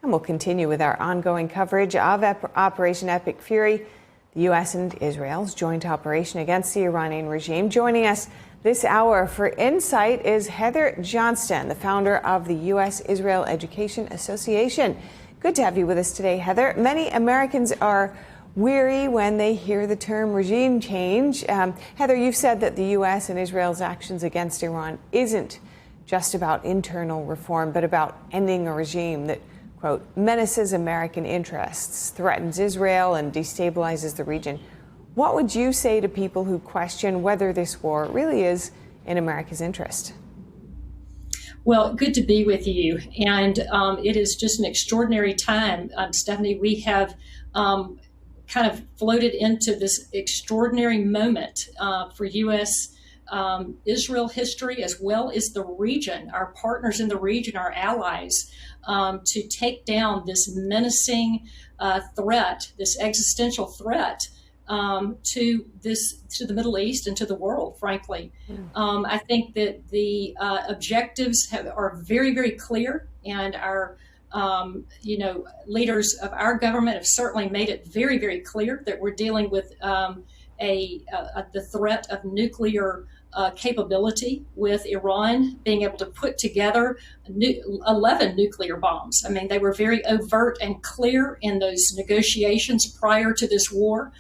And we'll continue with our ongoing coverage of Operation Epic Fury, the U.S. and Israel's joint operation against the Iranian regime. Joining us this hour for insight is Heather Johnston, the founder of the U.S.-Israel Education Association. Good to have you with us today, Heather. Many Americans are weary when they hear the term regime change. Heather, you've said that the U.S. and Israel's actions against Iran isn't just about internal reform, but about ending a regime that, quote, menaces American interests, threatens Israel, and destabilizes the region. What would you say to people who question whether this war really is in America's interest? Well, good to be with you. And it is just an extraordinary time. Stephanie, we have kind of floated into this extraordinary moment for U.S. Israel history, as well as the region, our partners in the region, our allies, to take down this menacing threat, this existential threat to the Middle East and to the world, frankly. I think that the objectives are very, very clear, and our leaders of our government have certainly made it very, very clear that we're dealing with the threat of nuclear capability, with Iran being able to put together 11 nuclear bombs. I mean, they were very overt and clear in those negotiations prior to this war,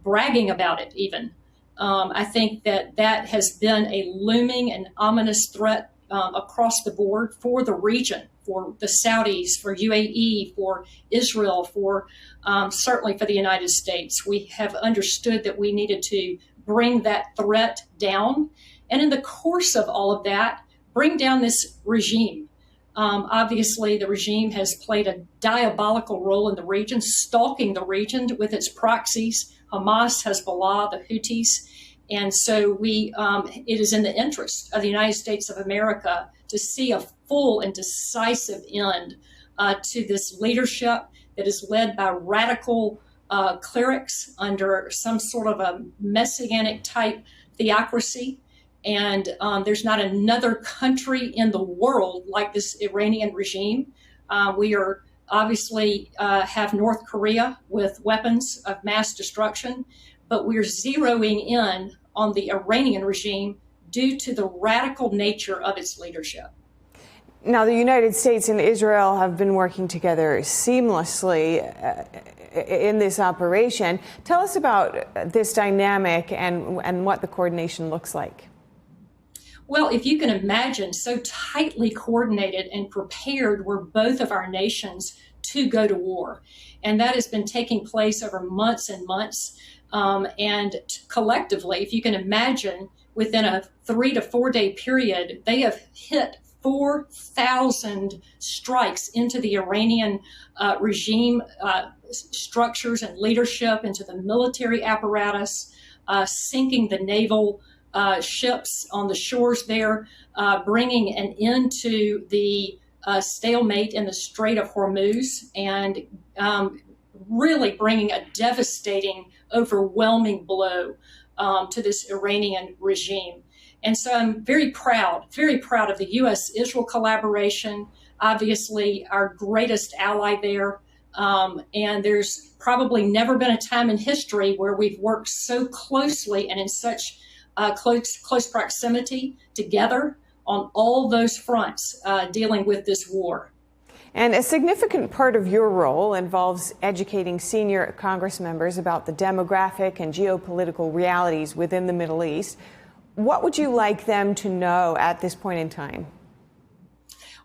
bragging about it even. I think that has been a looming and ominous threat across the board for the region, for the Saudis, for UAE, for Israel, for certainly for the United States. We have understood that we needed to bring that threat down, and in the course of all of that, bring down this regime. Obviously, the regime has played a diabolical role in the region, stalking the region with its proxies, Hamas, Hezbollah, the Houthis. And so it is in the interest of the United States of America to see a full and decisive end to this leadership that is led by radical clerics under some sort of a messianic type theocracy. And there's not another country in the world like this Iranian regime. We are obviously have North Korea with weapons of mass destruction, but we're zeroing in on the Iranian regime due to the radical nature of its leadership. Now, the United States and Israel have been working together seamlessly in this operation. Tell us about this dynamic and what the coordination looks like. Well, if you can imagine, so tightly coordinated and prepared were both of our nations to go to war. And that has been taking place over months and months. And collectively, if you can imagine, within a 3 to 4 day period, they have hit 4,000 strikes into the Iranian regime structures and leadership, into the military apparatus, sinking the naval ships on the shores there, bringing an end to the stalemate in the Strait of Hormuz, and really bringing a devastating, overwhelming blow to this Iranian regime. And so I'm very proud of the U.S.-Israel collaboration, obviously our greatest ally there. And there's probably never been a time in history where we've worked so closely and in such close proximity together on all those fronts dealing with this war. And a significant part of your role involves educating senior Congress members about the demographic and geopolitical realities within the Middle East. What would you like them to know at this point in time?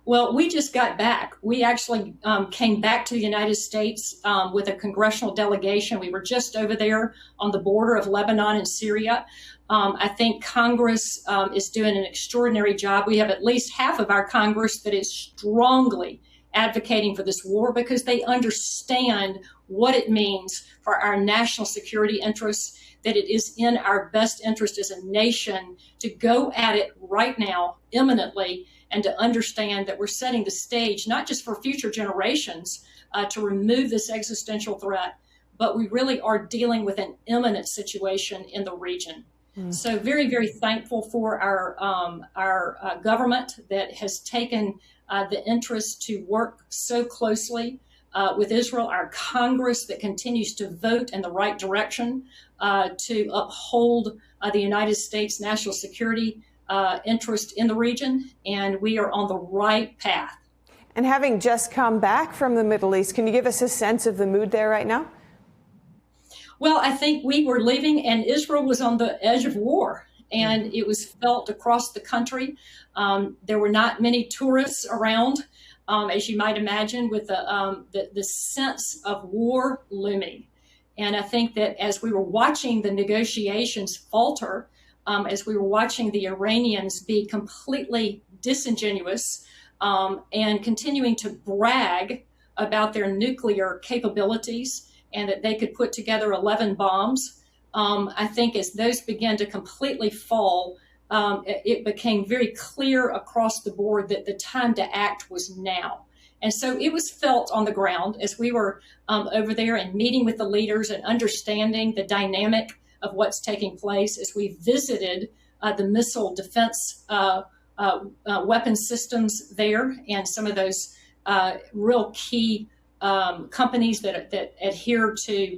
Well, we just got back. We actually came back to the United States with a congressional delegation. We were just over there on the border of Lebanon and Syria. I think Congress is doing an extraordinary job. We have at least half of our Congress that is strongly advocating for this war because they understand what it means for our national security interests, that it is in our best interest as a nation to go at it right now, imminently, and to understand that we're setting the stage, not just for future generations to remove this existential threat, but we really are dealing with an imminent situation in the region. So very, very thankful for our government that has taken the interest to work so closely with Israel, our Congress that continues to vote in the right direction to uphold the United States national security interest in the region, and we are on the right path. And having just come back from the Middle East, can you give us a sense of the mood there right now? Well, I think we were leaving and Israel was on the edge of war, and it was felt across the country. There were not many tourists around, as you might imagine, with the sense of war looming. And I think that as we were watching the negotiations falter, as we were watching the Iranians be completely disingenuous and continuing to brag about their nuclear capabilities and that they could put together 11 bombs, I think as those began to completely fall, it became very clear across the board that the time to act was now. And so it was felt on the ground as we were over there and meeting with the leaders and understanding the dynamic of what's taking place as we visited the missile defense weapon systems there and some of those real key companies that adhere to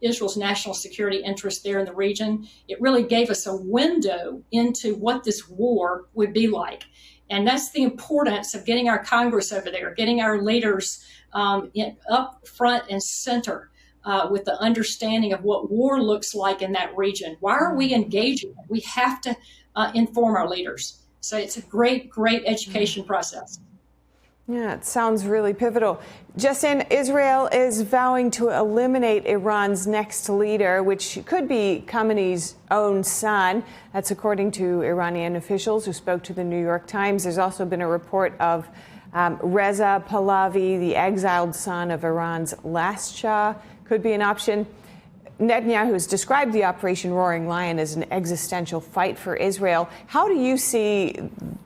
Israel's national security interests there in the region. It really gave us a window into what this war would be like. And that's the importance of getting our Congress over there, getting our leaders up front and center with the understanding of what war looks like in that region. Why are we engaging? We have to inform our leaders. So it's a great, great education process. Yeah, it sounds really pivotal. Justin, Israel is vowing to eliminate Iran's next leader, which could be Khamenei's own son. That's according to Iranian officials who spoke to the New York Times. There's also been a report of Reza Pahlavi, the exiled son of Iran's last Shah, could be an option. Netanyahu has described the Operation Roaring Lion as an existential fight for Israel. How do you see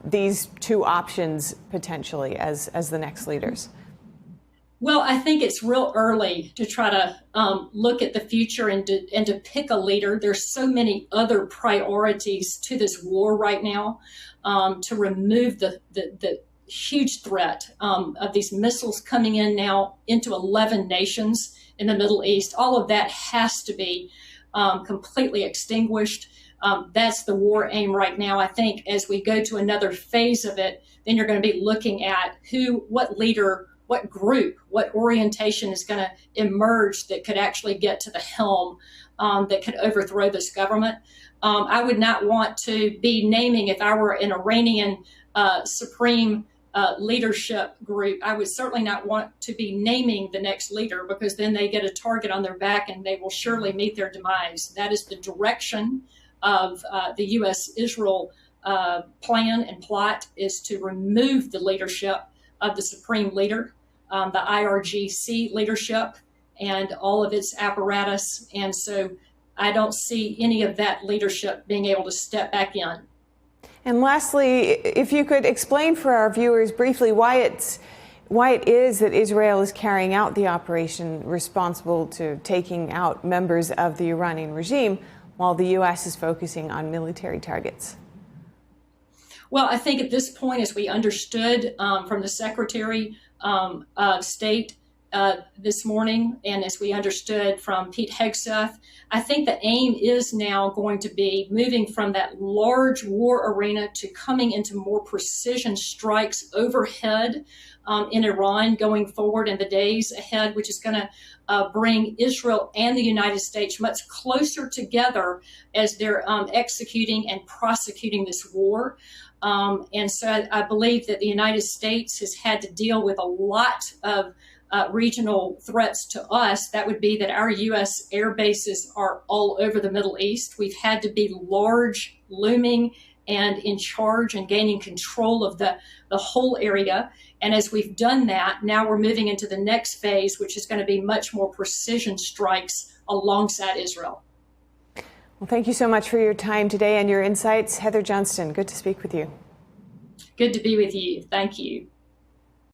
these two options potentially as the next leaders? Well, I think it's real early to try to look at the future and to pick a leader. There's so many other priorities to this war right now to remove the huge threat of these missiles coming in now into 11 nations in the Middle East. All of that has to be completely extinguished. That's the war aim right now. I think as we go to another phase of it, then you're going to be looking at what leader, what group, what orientation is going to emerge that could actually get to the helm, that could overthrow this government. I would not want to be naming, if I were an Iranian supreme leadership group, I would certainly not want to be naming the next leader, because then they get a target on their back and they will surely meet their demise. That is the direction of the U.S.-Israel plan and plot, is to remove the leadership of the supreme leader, the IRGC leadership, and all of its apparatus. And so I don't see any of that leadership being able to step back in. And lastly, if you could explain for our viewers briefly why it is that Israel is carrying out the operation responsible to taking out members of the Iranian regime, while the U.S. is focusing on military targets. Well, I think at this point, as we understood from the Secretary of State this morning, and as we understood from Pete Hegseth, I think the aim is now going to be moving from that large war arena to coming into more precision strikes overhead in Iran going forward in the days ahead, which is going to bring Israel and the United States much closer together as they're executing and prosecuting this war. And so I believe that the United States has had to deal with a lot of regional threats to us. That would be that our U.S. air bases are all over the Middle East. We've had to be large, looming, and in charge and gaining control of the whole area. And as we've done that, now we're moving into the next phase, which is going to be much more precision strikes alongside Israel. Well, thank you so much for your time today and your insights. Heather Johnston, good to speak with you. Good to be with you. Thank you.